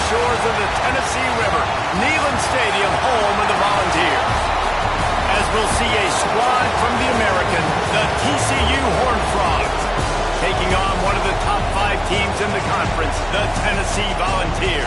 shores of the Tennessee River, Neyland Stadium, home of the Volunteers. As we'll see a squad from the American, the TCU Horned Frogs, taking on one of the top 5 teams in the conference, the Tennessee Volunteers.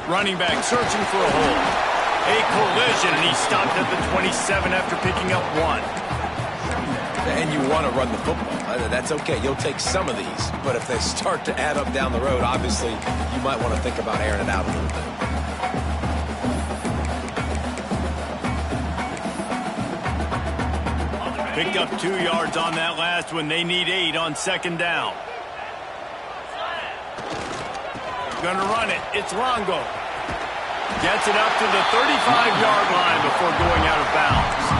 Running back searching for a hole. A collision, and he stopped at the 27 after picking up 1. And you want to run the football. That's okay. You'll take some of these. But if they start to add up down the road, obviously, you might want to think about airing it out a little bit. Picked up 2 yards on that last one. They need 8 on 2nd down. Gonna run it. It's Longo. Gets it up to the 35-yard line before going out of bounds.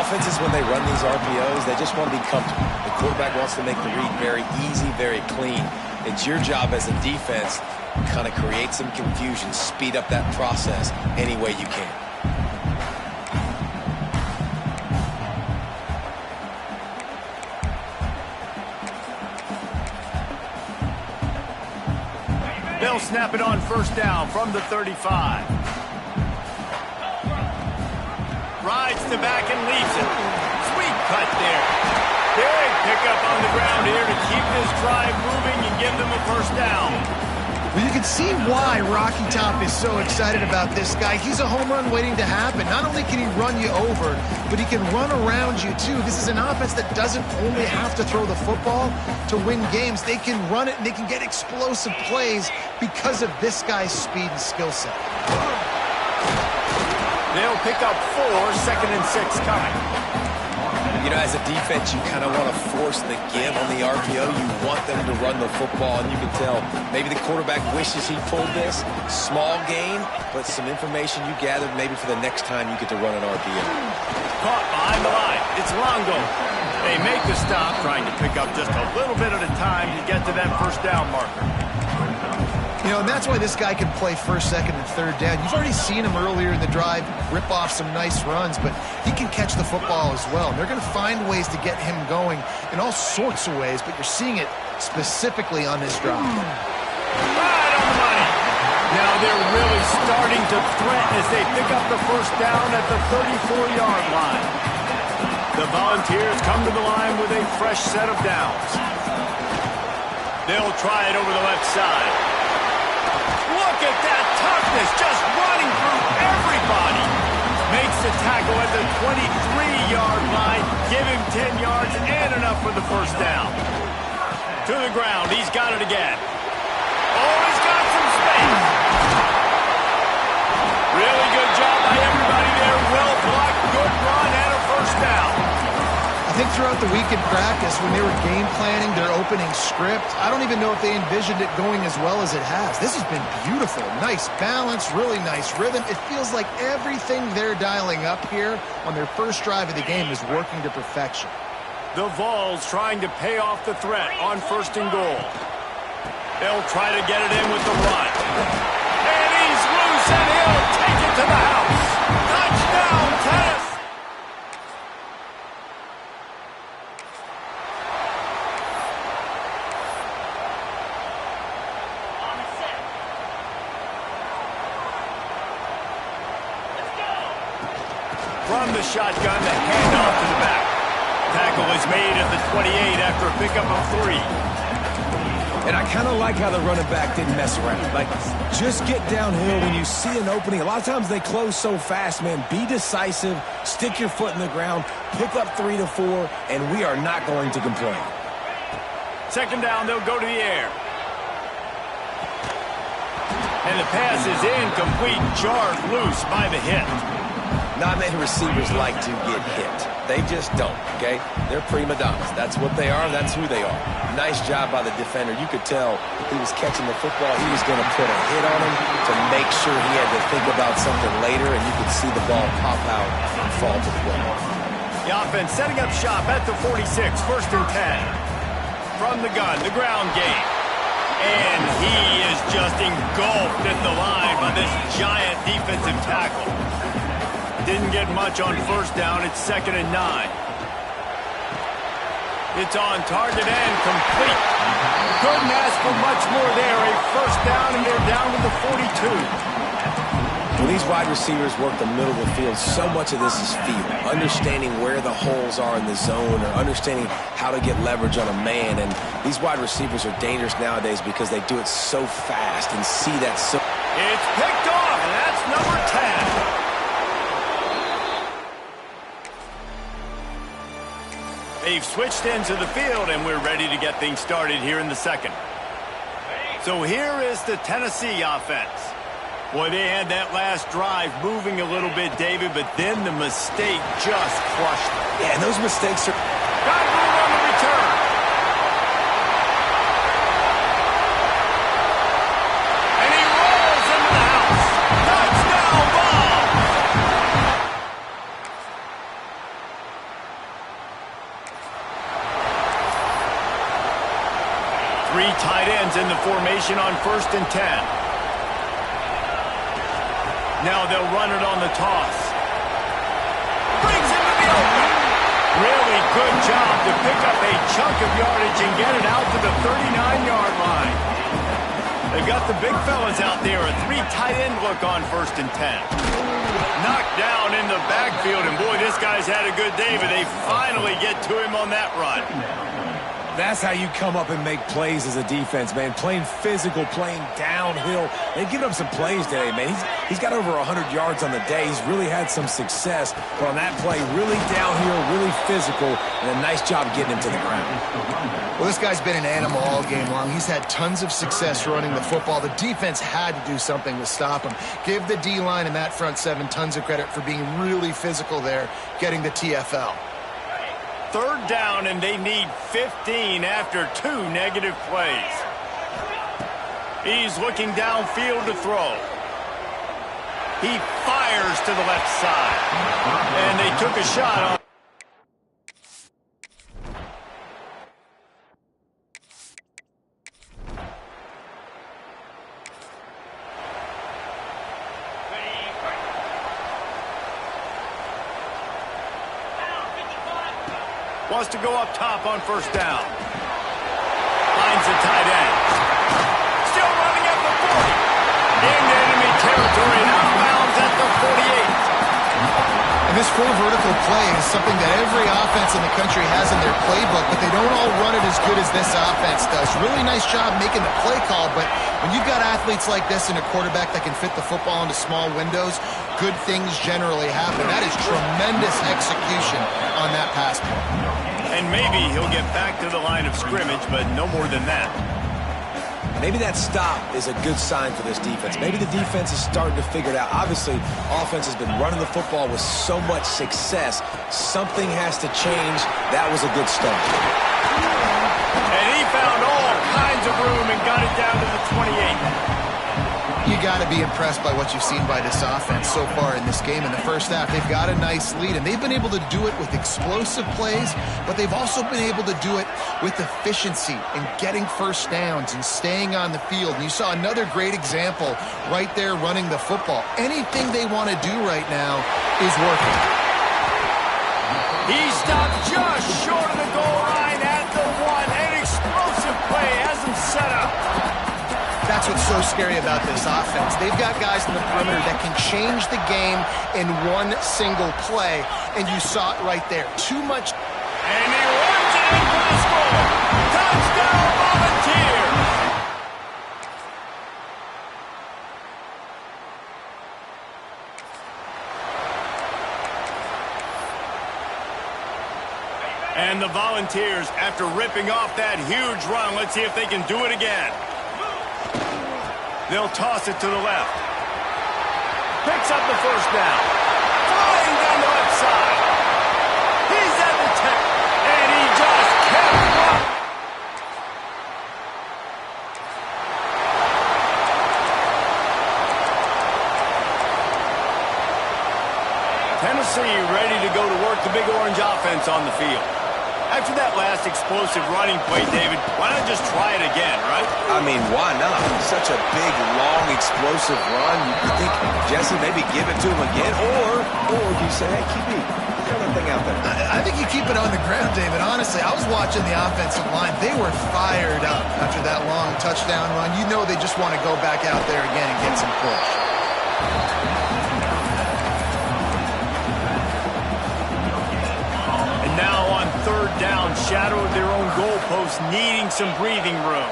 Offenses, when they run these RPOs, they just want to be comfortable. The quarterback wants to make the read very easy, very clean. It's your job as a defense to kind of create some confusion, speed up that process any way you can. They'll snap it on 1st down from the 35. Rides to back and leaves it. Sweet cut there. Big pickup on the ground here to keep this drive moving and give them a 1st down. Well, you can see why Rocky Top is so excited about this guy. He's a home run waiting to happen. Not only can he run you over, but he can run around you, too. This is an offense that doesn't only have to throw the football to win games. They can run it, and they can get explosive plays because of this guy's speed and skill set. They'll pick up 4, 2nd and 6 coming. You know, as a defense, you kind of want to force the give on the RPO. You want them to run the football, and you can tell maybe the quarterback wishes he pulled this. Small gain, but some information you gathered maybe for the next time you get to run an RPO. Caught behind the line. It's Longo. They make the stop, trying to pick up just a little bit at a time to get to that 1st down marker. You know, and that's why this guy can play 1st, 2nd, and 3rd down. You've already seen him earlier in the drive rip off some nice runs, but he can catch the football as well. And they're going to find ways to get him going in all sorts of ways, but you're seeing it specifically on this drive. Right on the money. Now they're really starting to threaten as they pick up the 1st down at the 34-yard line. The Volunteers come to the line with a fresh set of downs. They'll try it over the left side. Look at that toughness, just running through everybody. Makes the tackle at the 23-yard line. Give him 10 yards and enough for the 1st down. To the ground, he's got it again. Oh, he's got some space. Really good job by everybody there. Well blocked, good run, and a 1st down. I think throughout the week in practice, when they were game planning their opening script, I don't even know if they envisioned it going as well as it has. This has been beautiful. Nice balance, really nice rhythm. It feels like everything they're dialing up here on their first drive of the game is working to perfection. The Vols trying to pay off the threat on 1st and goal. They'll try to get it in with the run. And he's loose, and he'll take it to the house. Touchdown, Tennessee! From the shotgun, the handoff to the back. Tackle is made at the 28 after a pickup of 3. And I kind of like how the running back didn't mess around. Like, just get downhill when you see an opening. A lot of times they close so fast, man. Be decisive, stick your foot in the ground, pick up 3 to 4, and we are not going to complain. 2nd down, they'll go to the air. And the pass is incomplete, jarred loose by the hit. Not many receivers like to get hit. They just don't, okay? They're prima donnas. That's what they are. That's who they are. Nice job by the defender. You could tell he was catching the football. He was going to put a hit on him to make sure he had to think about something later, and you could see the ball pop out and fall to the ground. The offense setting up shop at the 46, 1st and 10. From the gun, the ground game. And he is just engulfed at the line by this giant defensive tackle. Didn't get much on 1st down. It's 2nd and 9. It's on target and complete. Couldn't ask for much more there. A 1st down, and they're down to the 42. When these wide receivers work the middle of the field, so much of this is feel. Understanding where the holes are in the zone or understanding how to get leverage on a man. And these wide receivers are dangerous nowadays because they do it so fast and see that so... It's picked off, and that's number 10. They've switched ends of the field, and we're ready to get things started here in the 2nd. So here is the Tennessee offense. Boy, they had that last drive moving a little bit, David, but then the mistake just crushed them. Yeah, and those mistakes are... Got room on the return. And he rolls into the house. Touchdown ball. 3 tight ends in the formation on 1st and 10. Now they'll run it on the toss. Brings him to the open. Really good job to pick up a chunk of yardage and get it out to the 39-yard line. They've got the big fellas out there. A 3 tight end look on 1st and 10. Knocked down in the backfield, and boy, this guy's had a good day, but they finally get to him on that run. That's how you come up and make plays as a defense, man. Playing physical, playing downhill. They've given up some plays today, man. He's got over 100 yards on the day. He's really had some success. But on that play, really downhill, really physical, and a nice job getting him to the ground. Well, this guy's been an animal all game long. He's had tons of success running the football. The defense had to do something to stop him. Give the D-line and that front 7 tons of credit for being really physical there, getting the TFL. 3rd down, and they need 15 after 2 negative plays. He's looking downfield to throw. He fires to the left side. And they took a shot on. Wants to go up top on 1st down. Finds the tight end. Still running at the 40. Into enemy territory and out of bounds at the 48. And this full vertical play is something that every offense in the country has in their playbook, but they don't all run it as good as this offense does. Really nice job making the play call, but when you've got athletes like this and a quarterback that can fit the football into small windows, good things generally happen. That is tremendous execution on that pass play. And maybe he'll get back to the line of scrimmage, but no more than that. Maybe that stop is a good sign for this defense. Maybe the defense is starting to figure it out. Obviously, offense has been running the football with so much success. Something has to change. That was a good start. And he found all kinds of room and got it down to the 28. You got to be impressed by what you've seen by this offense so far in this game. In the first half, they've got a nice lead, and they've been able to do it with explosive plays, but they've also been able to do it with efficiency and getting first downs and staying on the field. And you saw another great example right there running the football. Anything they want to do right now is working. He stopped just short of the goal line at the 1. An explosive play has him set up. That's what's so scary about this offense. They've got guys in the perimeter that can change the game in one single play, and you saw it right there. Too much. And he runs it in for the score. Touchdown, Volunteers! And the Volunteers, after ripping off that huge run, let's see if they can do it again. They'll toss it to the left. Picks up the first down. Flying down the left side. He's at the 10. And he just kept running. Tennessee ready to go to work the Big Orange offense on the field. After that last explosive running play, David, why not just try it again, right? I mean, why not? Such a big, long, explosive run. You think, Jesse, maybe give it to him again? Or you say, hey, QB, throw that thing out there. I think you keep it on the ground, David. Honestly, I was watching the offensive line. They were fired up after that long touchdown run. You know they just want to go back out there again and get some push. Now on third down, shadow of their own goalpost, needing some breathing room.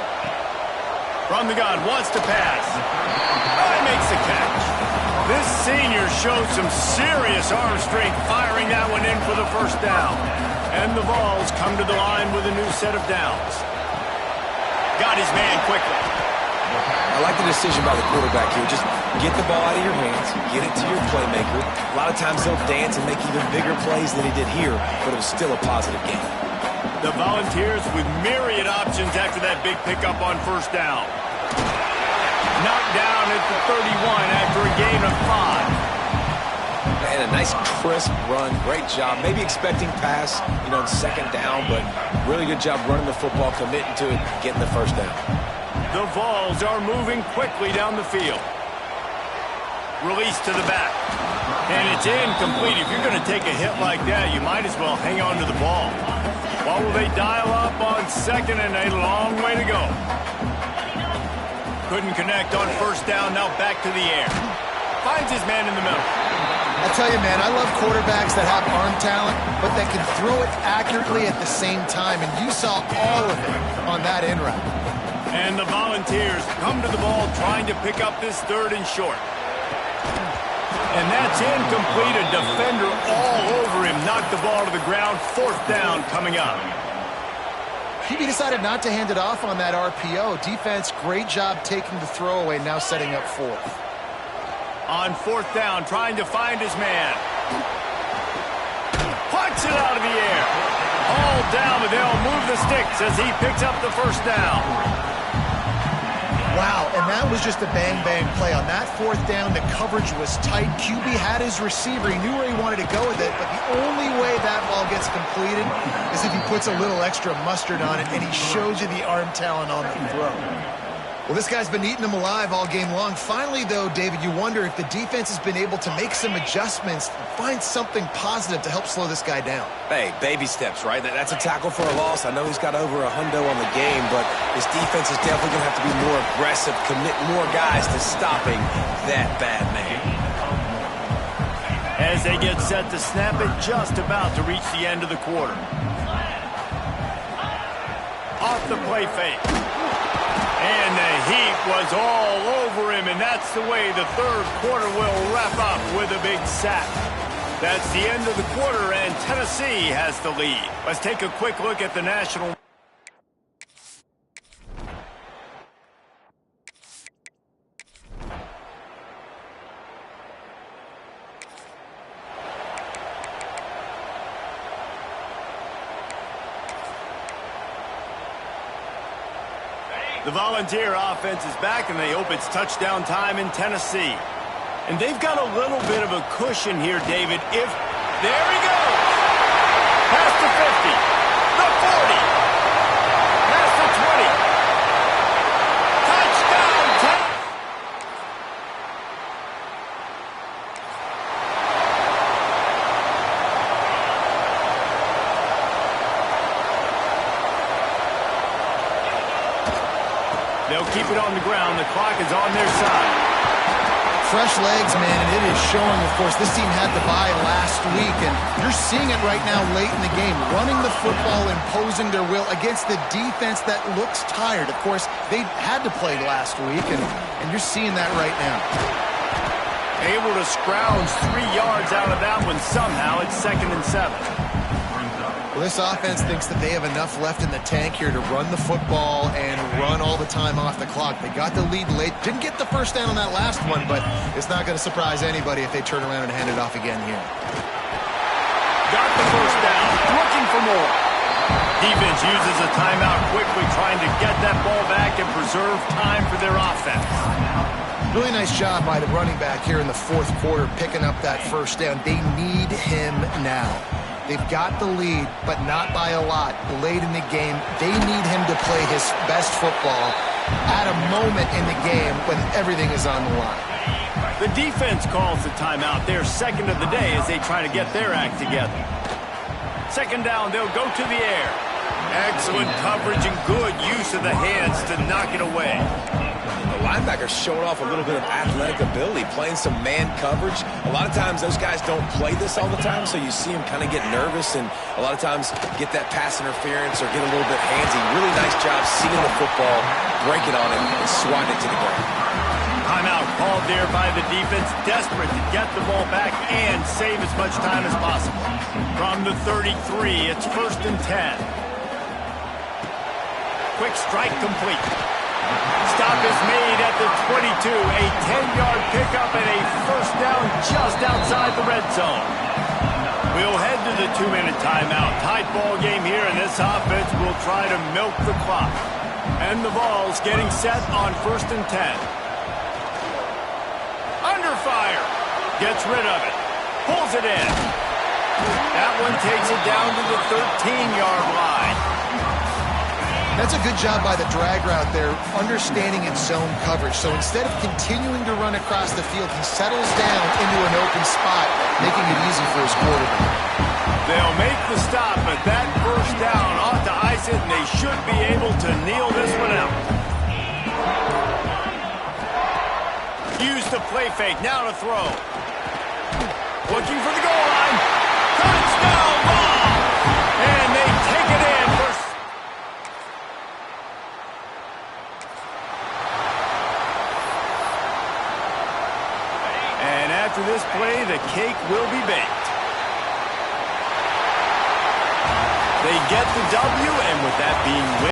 From the gun, wants to pass. Oh, he makes the catch. This senior showed some serious arm strength, firing that one in for the first down. And the Vols come to the line with a new set of downs. Got his man quickly. I like the decision by the quarterback here. Just get the ball out of your hands, get it to your playmaker. A lot of times he'll dance and make even bigger plays than he did here, but it was still a positive game. The Volunteers with myriad options after that big pickup on first down. Knocked down at the 31 after a gain of 5. And a nice crisp run, great job. Maybe expecting pass, in second down, but really good job running the football, committing to it, getting the first down. The Vols are moving quickly down the field. Release to the back. And it's incomplete. If you're going to take a hit like that, you might as well hang on to the ball. What will they dial up on second and a long way to go? Couldn't connect on first down. Now back to the air. Finds his man in the middle. I tell you, man, I love quarterbacks that have arm talent, but that can throw it accurately at the same time. And you saw all of it on that in route. And the Volunteers come to the ball trying to pick up this third and short. And that's incomplete. A defender all over him. Knocked the ball to the ground. Fourth down coming up. QB decided not to hand it off on that RPO. Defense, great job taking the throwaway, now setting up fourth. On fourth down, trying to find his man. Punts it out of the air. All down, but they'll move the sticks as he picks up the first down. Wow, and that was just a bang-bang play. On that fourth down, the coverage was tight. QB had his receiver. He knew where he wanted to go with it, but the only way that ball gets completed is if he puts a little extra mustard on it, and he shows you the arm talent on the throw. Well, this guy's been eating them alive all game long. Finally, though, David, you wonder if the defense has been able to make some adjustments, find something positive to help slow this guy down. Hey, baby steps, right? That's a tackle for a loss. I know he's got over $100 on the game, but his defense is definitely going to have to be more aggressive, commit more guys to stopping that bad man. As they get set to snap it, just about to reach the end of the quarter. Off the play fake. And the heat was all over him, and that's the way the third quarter will wrap up with a big sack. That's the end of the quarter, and Tennessee has the lead. Let's take a quick look at the national. The Volunteer offense is back, and they hope it's touchdown time in Tennessee. And they've got a little bit of a cushion here, David. There he goes! Past the 50, the 40, past the 20. Touchdown time! They'll keep it on the ground. The clock is on their side. Fresh legs, man, and it is showing, of course. This team had the bye last week, and you're seeing it right now late in the game. Running the football, imposing their will against the defense that looks tired. Of course, they had to play last week, and you're seeing that right now. Able to scrounge 3 yards out of that one somehow. It's 2nd and 7. Well, this offense thinks that they have enough left in the tank here to run the football and run all the time off the clock. They got the lead late. Didn't get the first down on that last one, but it's not going to surprise anybody if they turn around and hand it off again here. Got the first down. Looking for more. Defense uses a timeout quickly, trying to get that ball back and preserve time for their offense. Really nice job by the running back here in the fourth quarter, picking up that first down. They need him now. They've got the lead, but not by a lot. Late in the game, they need him to play his best football at a moment in the game when everything is on the line. The defense calls the timeout. They're second of the day as they try to get their act together. Second down, they'll go to the air. Excellent coverage and good use of the hands to knock it away. The linebacker's showing off a little bit of athletic ability, playing some man coverage. A lot of times those guys don't play this all the time, so you see them kind of get nervous and a lot of times get that pass interference or get a little bit handsy. Really nice job seeing the football, breaking on it, and swatting it to the ground. Timeout called there by the defense, desperate to get the ball back and save as much time as possible. From the 33, it's 1st and 10. Quick strike complete. Stop is made at the 22. A 10-yard pickup and a first down just outside the red zone. We'll head to the 2-minute timeout. Tight ball game here, and this offense will try to milk the clock. And the ball's getting set on 1st and 10. Under fire. Gets rid of it. Pulls it in. That one takes it down to the 13-yard line. That's a good job by the drag route there, understanding its zone coverage. So instead of continuing to run across the field, he settles down into an open spot, making it easy for his quarterback. They'll make the stop, but that first down ought to ice it, and they should be able to kneel this one out. Use the play fake, now to throw. Looking for the goal line. Touchdown ball! And they take it in. And after this play, the cake will be baked. They get the W, and with that being